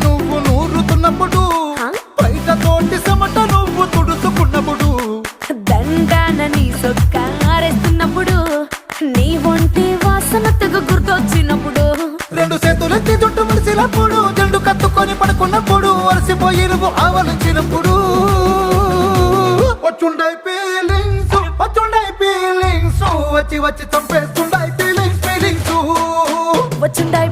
నువ్వు నూరుతున్నప్పుడు బయట తోటి సమట నువ్వు తుడుచుకున్నప్పుడు దండాన నీ సొక్కారేస్తున్నప్పుడు నీ ఒంటి వాసనతకు గుర్తొచ్చినప్పుడు రెండు చేతులెత్తి జుట్టు ముడిసినప్పుడు జెండు కత్తుకొని పడుకున్నప్పుడు అలసిపోయి నువ్వు ఆవలించినప్పుడు వచ్చుండై ఫీలింగ్స్ వచ్చి వచ్చి చంపేస్తుండై ఫీలింగ్స్ వచ్చుండాయి